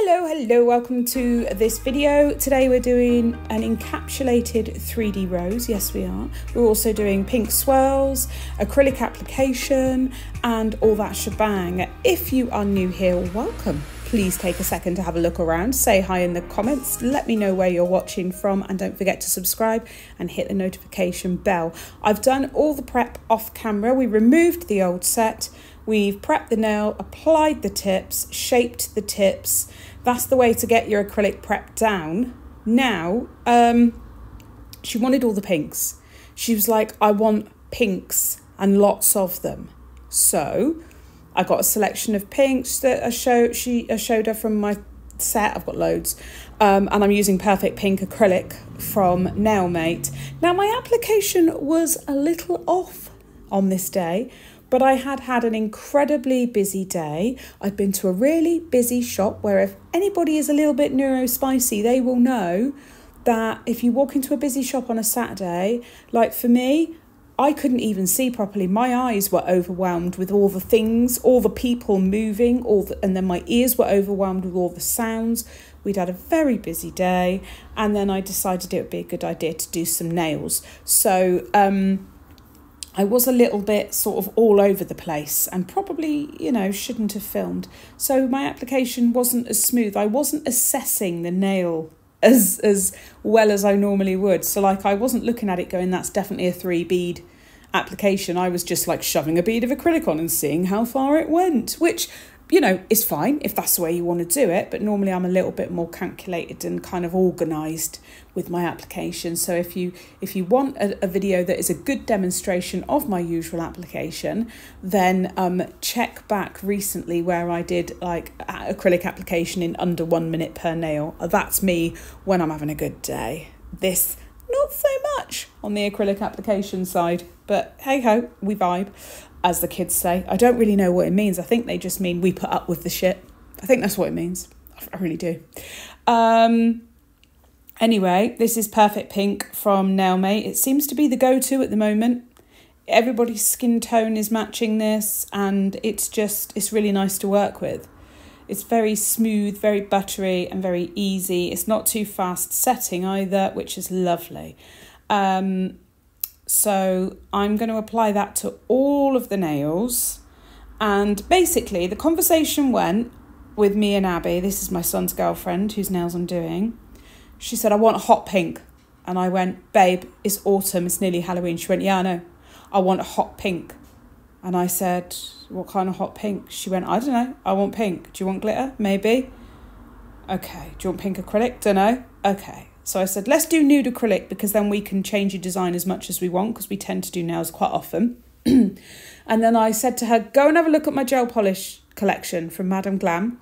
Hello, welcome to this video. Today we're doing an encapsulated 3D rose. Yes, we are. We're also doing pink swirls, acrylic application, and all that shebang. If you are new here, welcome. Please take a second to have a look around, say hi in the comments, let me know where you're watching from, and don't forget to subscribe and hit the notification bell. I've done all the prep off camera. We removed the old set. We've prepped the nail, applied the tips, shaped the tips. That's the way to get your acrylic prep down. Now, she wanted all the pinks. She was like, I want pinks and lots of them. So I got a selection of pinks that I showed her from my set. I've got loads. And I'm using Perfect Pink acrylic from Nailmate. Now, my application was a little off on this day, but I had an incredibly busy day. I'd been to a really busy shop where if anybody is a little bit neurospicy, they will know that if you walk into a busy shop on a Saturday, like for me, I couldn't even see properly. My eyes were overwhelmed with all the things, all the people moving, and then my ears were overwhelmed with all the sounds. We'd had a very busy day, and then I decided it would be a good idea to do some nails. So I was a little bit sort of all over the place and probably, shouldn't have filmed. So my application wasn't as smooth. I wasn't assessing the nail as well as I normally would. So like I wasn't looking at it going, that's definitely a 3-bead application. I was just like shoving a bead of acrylic on and seeing how far it went, which, is fine if that's the way you want to do it. But normally I'm a little bit more calculated and kind of organised with my application. So if you want a video that is a good demonstration of my usual application, then check back recently where I did like acrylic application in under 1 minute per nail. That's me when I'm having a good day. This not so much on the acrylic application side, but hey ho, we vibe, as the kids say. I don't really know what it means. I think they just mean we put up with the shit. I think that's what it means. I really do. Anyway, this is Perfect Pink from Nailmate. It seems to be the go-to at the moment. Everybody's skin tone is matching this, and it's really nice to work with. It's very smooth, very buttery, and very easy. It's not too fast setting either, which is lovely. So I'm going to apply that to all of the nails. And basically, the conversation went with me and Abby. This is my son's girlfriend, whose nails I'm doing. She said, I want a hot pink. And I went, babe, it's autumn, it's nearly Halloween. She went, yeah, I know. I want a hot pink. And I said, what kind of hot pink? She went, I don't know. I want pink. Do you want glitter? Maybe. Okay. Do you want pink acrylic? Don't know. Okay. So I said, let's do nude acrylic because then we can change your design as much as we want because we tend to do nails quite often. And then I said to her, go and have a look at my gel polish collection from Madame Glam.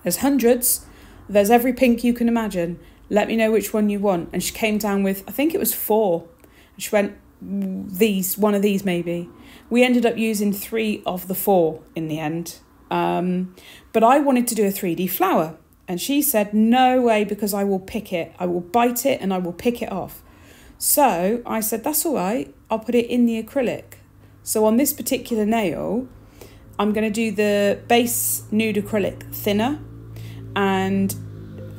There's hundreds. There's every pink you can imagine. Let me know which one you want. And she came down with, I think it was 4. And she went, one of these maybe. We ended up using 3 of the 4 in the end. But I wanted to do a 3D flower. And she said, no way, because I will pick it. I will bite it and I will pick it off. So I said, that's all right. I'll put it in the acrylic. So on this particular nail, I'm going to do the base nude acrylic thinner. And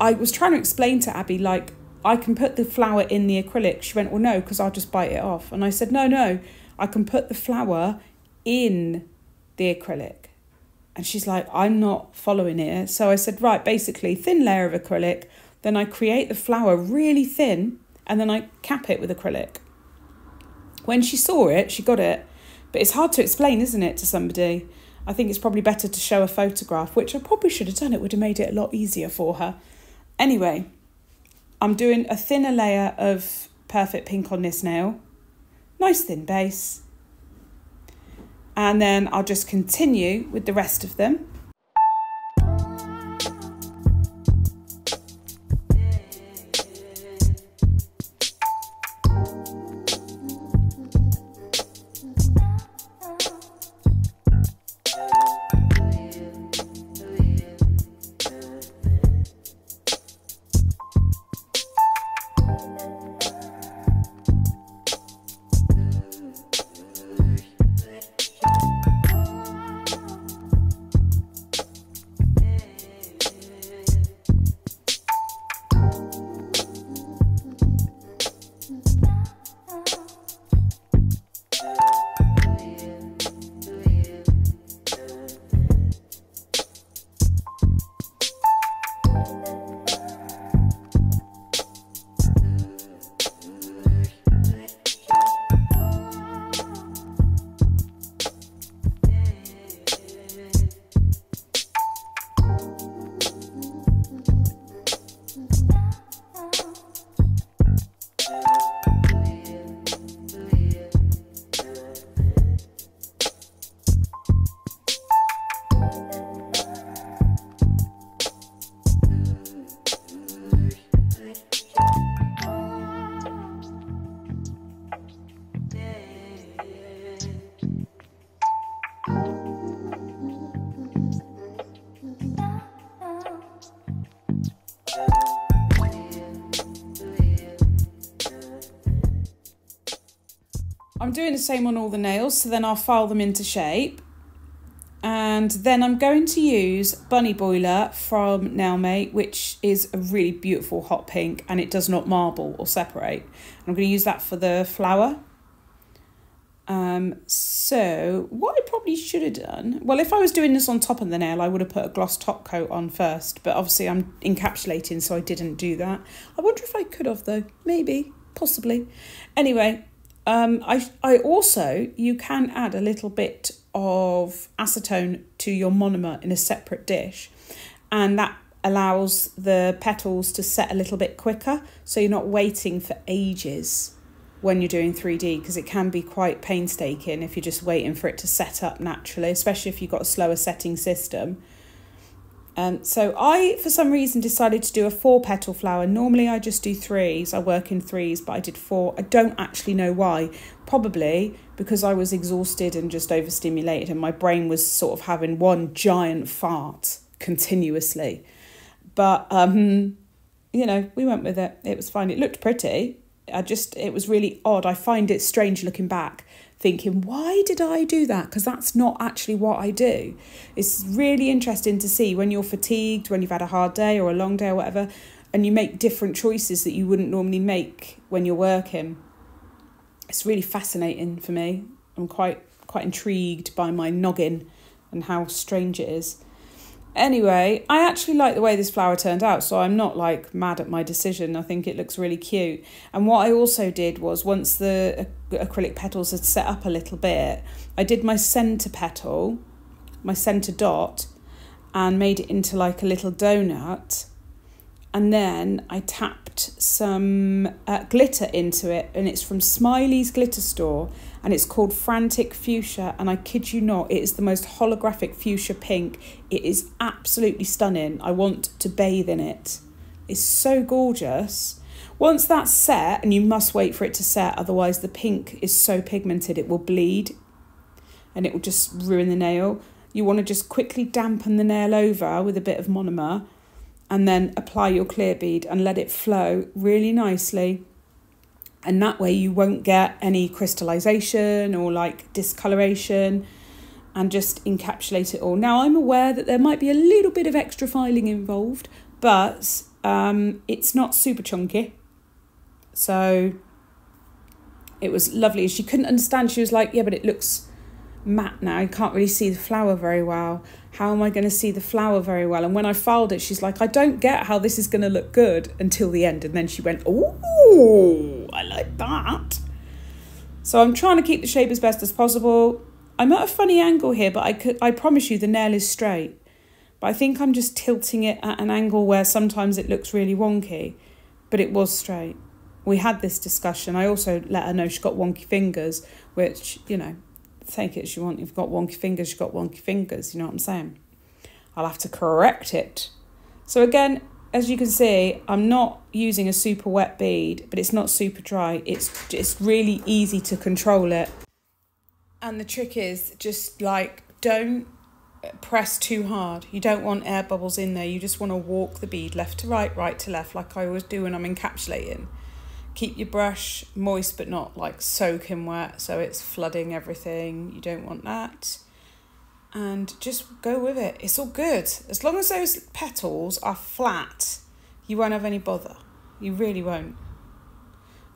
I was trying to explain to Abby, like, I can put the flower in the acrylic. She went, well, no, because I'll just bite it off. And I said, no, I can put the flower in the acrylic. And she's like, I'm not following it. So I said, right, basically thin layer of acrylic. Then I create the flower really thin and then I cap it with acrylic. When she saw it, she got it. But it's hard to explain, isn't it, to somebody? I think it's probably better to show a photograph, which I probably should have done. It would have made it a lot easier for her. Anyway, I'm doing a thinner layer of Perfect Pink on this nail. Nice thin base. And then I'll just continue with the rest of them. I'm doing the same on all the nails, so then I'll file them into shape. And then I'm going to use Bunny Boiler from Nailmate, which is a really beautiful hot pink, and it does not marble or separate. I'm going to use that for the flower. So what I probably should have done, well, if I was doing this on top of the nail, I would have put a gloss top coat on first, but obviously I'm encapsulating, so I didn't do that. I wonder if I could have though, maybe, possibly. Anyway, I also, you can add a little bit of acetone to your monomer in a separate dish, and that allows the petals to set a little bit quicker, so you're not waiting for ages when you're doing 3D, because it can be quite painstaking if you're just waiting for it to set up naturally, especially if you've got a slower setting system. So I, for some reason, decided to do a 4-petal flower. Normally I just do 3s, I work in 3s, but I did 4. I don't actually know why. Probably because I was exhausted and just overstimulated, and my brain was sort of having one giant fart continuously. But, you know, we went with it. It was fine. It looked pretty. It was really odd. I find it strange looking back, thinking, why did I do that? Because that's not actually what I do. It's really interesting to see when you're fatigued, when you've had a hard day or a long day or whatever, and you make different choices that you wouldn't normally make when you're working. It's really fascinating for me. I'm quite intrigued by my noggin and how strange it is. Anyway, I actually like the way this flower turned out, so I'm not like mad at my decision. I think it looks really cute. And what I also did was, once the acrylic petals had set up a little bit, I did my centre petal, my centre dot, and made it into like a little donut. And then I tapped some glitter into it, and it's from Smiley's Glitter Store, and it's called Frantic Fuchsia, and I kid you not, it is the most holographic fuchsia pink. It is absolutely stunning. I want to bathe in it. It's so gorgeous. Once that's set, and you must wait for it to set, otherwise the pink is so pigmented it will bleed and it will just ruin the nail. You want to just quickly dampen the nail over with a bit of monomer, and then apply your clear bead and let it flow really nicely. And that way you won't get any crystallization or like discoloration, and just encapsulate it all. Now, I'm aware that there might be a little bit of extra filing involved, but it's not super chunky. So it was lovely. She couldn't understand. She was like, yeah, but it looks matte now. I can't really see the flower very well. How am I going to see the flower very well? And when I filed it, she's like, I don't get how this is going to look good until the end. And then she went, oh, I like that. So I'm trying to keep the shape as best as possible. I'm at a funny angle here, but I promise you the nail is straight. But I think I'm just tilting it at an angle where sometimes it looks really wonky. But it was straight. We had this discussion. I also let her know she got wonky fingers, which, you know, take it as you want. You've got wonky fingers, you've got wonky fingers. You know what I'm saying? I'll have to correct it. So again, as you can see, I'm not using a super wet bead, but it's not super dry. It's really easy to control it. And the trick is just like, don't press too hard. You don't want air bubbles in there. You just want to walk the bead left to right, right to left, like I always do when I'm encapsulating. Keep your brush moist, but not like soaking wet, so it's flooding everything. You don't want that. And just go with it. It's all good. As long as those petals are flat, you won't have any bother. You really won't.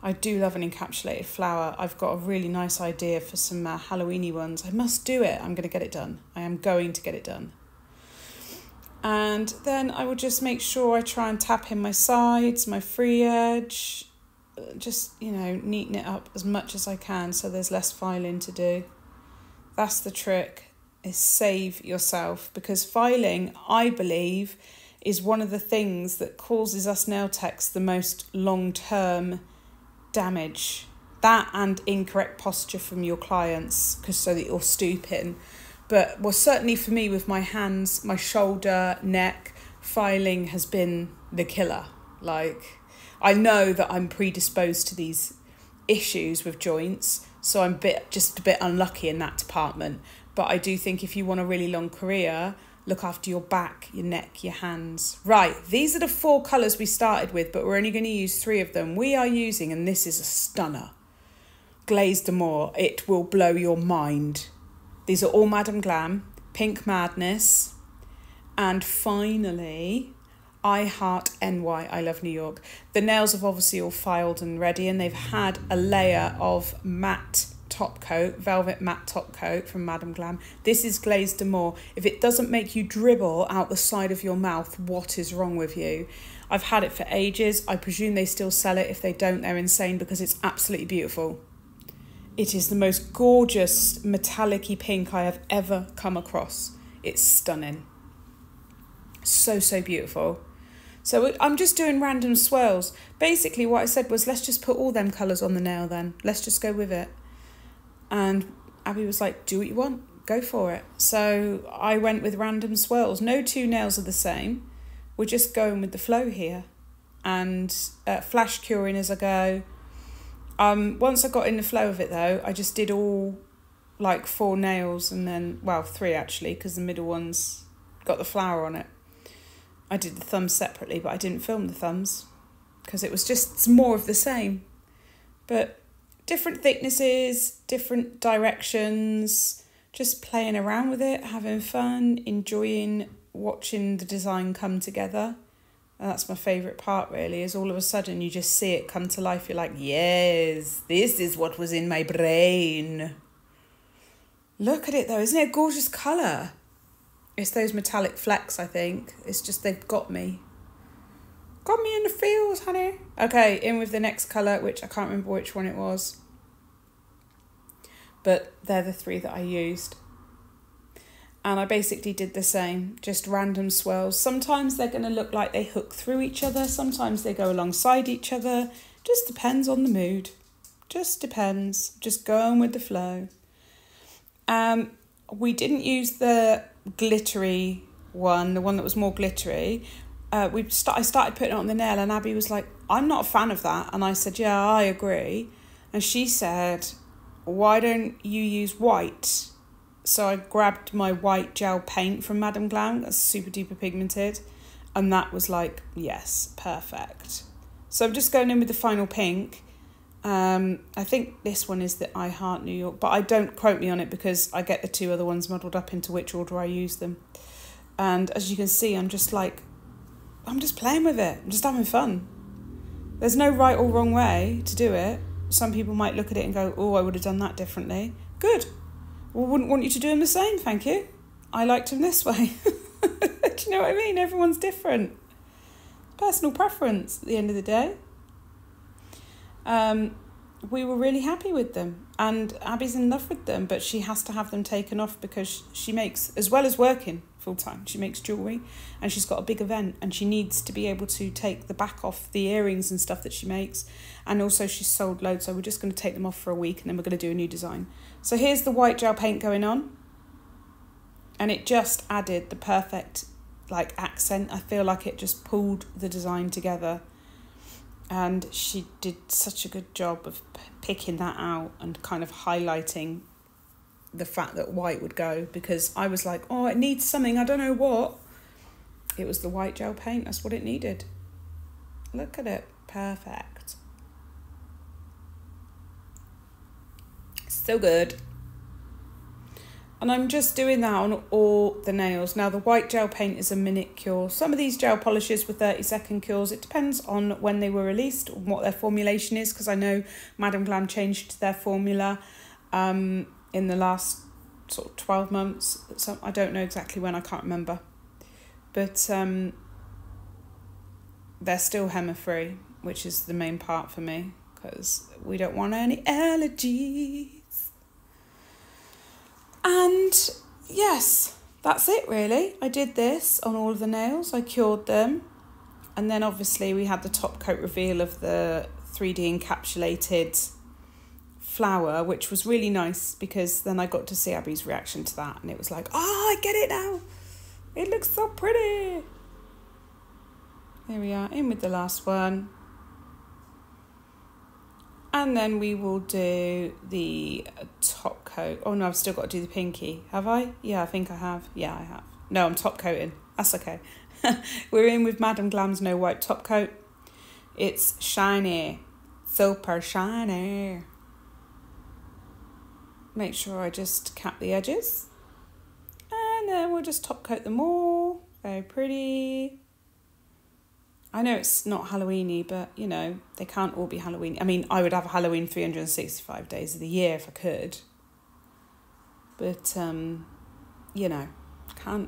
I do love an encapsulated flower. I've got a really nice idea for some Halloween-y ones. I must do it. I'm going to get it done. I am going to get it done. And then I will just make sure I try and tap in my sides, my free edge. Just, you know, neaten it up as much as I can so there's less filing to do. That's the trick, is save yourself, because filing, I believe, is one of the things that causes us nail techs the most long-term damage. That and incorrect posture from your clients, because so that you're stooping. But well, certainly for me, with my hands, my shoulder, neck, filing has been the killer. Like, I know that I'm predisposed to these issues with joints, so I'm just a bit unlucky in that department. But I do think if you want a really long career, look after your back, your neck, your hands. Right, these are the 4 colours we started with, but we're only going to use 3 of them. We are using, and this is a stunner, Glaze D'Amour. It will blow your mind. These are all Madam Glam, Pink Madness, and finally, I Heart NY, I Love New York. The nails have obviously all filed and ready, and they've had a layer of matte top coat, velvet matte top coat from Madam Glam. This is Glaze D'Amour. If it doesn't make you dribble out the side of your mouth, what is wrong with you? I've had it for ages. I presume they still sell it. If they don't, they're insane, because it's absolutely beautiful. It is the most gorgeous metallic-y pink I have ever come across. It's stunning. So, so beautiful. So I'm just doing random swirls. Basically what I said was, let's just put all them colours on the nail then. Let's just go with it. And Abby was like, do what you want. Go for it. So I went with random swirls. No two nails are the same. We're just going with the flow here. And flash curing as I go. Once I got in the flow of it though, I just did all like 4 nails, and then, well, 3 actually, because the middle one's got the flower on it. I did the thumbs separately, but I didn't film the thumbs because it was just more of the same. But different thicknesses, different directions, just playing around with it, having fun, enjoying watching the design come together. And that's my favourite part really, is all of a sudden you just see it come to life. You're like, yes, this is what was in my brain. Look at it though, isn't it a gorgeous colour? It's those metallic flecks, I think. It's just they've got me. Got me in the feels, honey. Okay, in with the next colour, which I can't remember which one it was. But they're the 3 that I used. And I basically did the same, just random swirls. Sometimes they're going to look like they hook through each other. Sometimes they go alongside each other. Just depends on the mood. Just depends. Just going with the flow. We didn't use the glittery one, the one that was more glittery. I started putting it on the nail, and Abby was like, I'm not a fan of that. And I said, yeah, I agree. And she said, why don't you use white? So I grabbed my white gel paint from Madam Glam, that's super duper pigmented, and that was like, yes, perfect. So I'm just going in with the final pink. I think this one is the I Heart New York, but I don't quote me on it because I get the 2 other ones muddled up into which order I use them. And as you can see, I'm just playing with it. I'm just having fun. There's no right or wrong way to do it. Some people might look at it and go, oh, I would have done that differently. Good. Well, wouldn't want you to do them the same, thank you. I liked them this way. Do you know what I mean? Everyone's different. Personal preference at the end of the day. We were really happy with them, and Abby's in love with them, but she has to have them taken off because she makes, as well as working full time, she makes jewellery, and she's got a big event, and she needs to be able to take the back off the earrings and stuff that she makes. And also she's sold loads, so we're just going to take them off for a week, and then we're going to do a new design. So here's the white gel paint going on, and it just added the perfect like accent. I feel like it just pulled the design together. And she did such a good job of picking that out and kind of highlighting the fact that white would go, because I was like, oh, it needs something, I don't know what. It was the white gel paint, that's what it needed. Look at it, perfect. So good. And I'm just doing that on all the nails. Now, the white gel paint is a minute cure. Some of these gel polishes were 30-second cures. It depends on when they were released and what their formulation is, because I know Madam Glam changed their formula in the last sort of 12 months. So I don't know exactly when, I can't remember. But they're still henna-free, which is the main part for me, because we don't want any allergies. And yes, that's it really. I did this on all of the nails, I cured them. And then obviously we had the top coat reveal of the 3D encapsulated flower, which was really nice because then I got to see Abby's reaction to that, and it was like, oh, I get it now. It looks so pretty. Here we are, in with the last one. And then we will do the top coat. Oh no, I've still got to do the pinky. Have I? Yeah, I think I have. Yeah, I have. No, I'm top coating. That's okay. We're in with Madam Glam's No Wipe top coat. It's shiny. Super shiny. make sure I just cap the edges. And then we'll just top coat them all. Very pretty. I know it's not Halloween-y, but, you know, they can't all be Halloween. I mean, I would have Halloween 365 days of the year if I could. But, you know,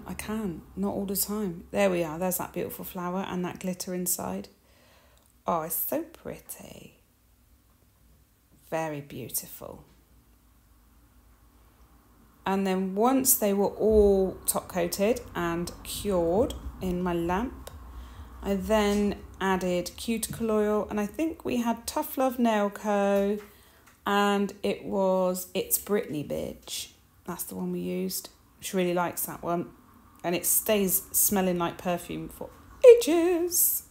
I can. Not all the time. There we are. There's that beautiful flower and that glitter inside. Oh, it's so pretty. Very beautiful. And then once they were all top coated and cured in my lamp, I then added cuticle oil, and I think we had Tough Love Nail Co. and it was It's Britney Bitch. That's the one we used. She really likes that one. And it stays smelling like perfume for ages.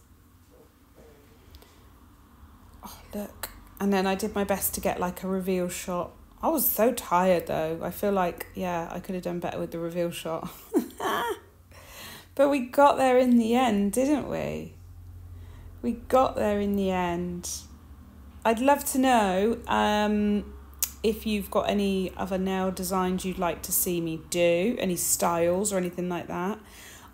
Oh, look. And then I did my best to get like a reveal shot. I was so tired though. I feel like, yeah, I could have done better with the reveal shot. But we got there in the end, didn't we? We got there in the end. I'd love to know if you've got any other nail designs you'd like to see me do, any styles or anything like that.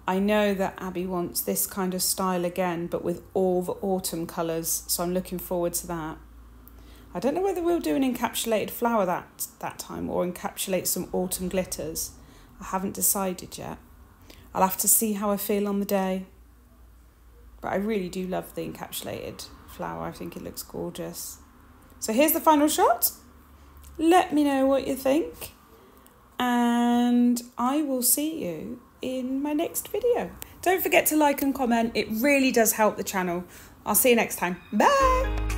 I know that Abby wants this kind of style again, but with all the autumn colours, so I'm looking forward to that. I don't know whether we'll do an encapsulated flower that time or encapsulate some autumn glitters. I haven't decided yet. I'll have to see how I feel on the day. But I really do love the encapsulated flower. I think it looks gorgeous. So here's the final shot. Let me know what you think. And I will see you in my next video. Don't forget to like and comment. It really does help the channel. I'll see you next time. Bye!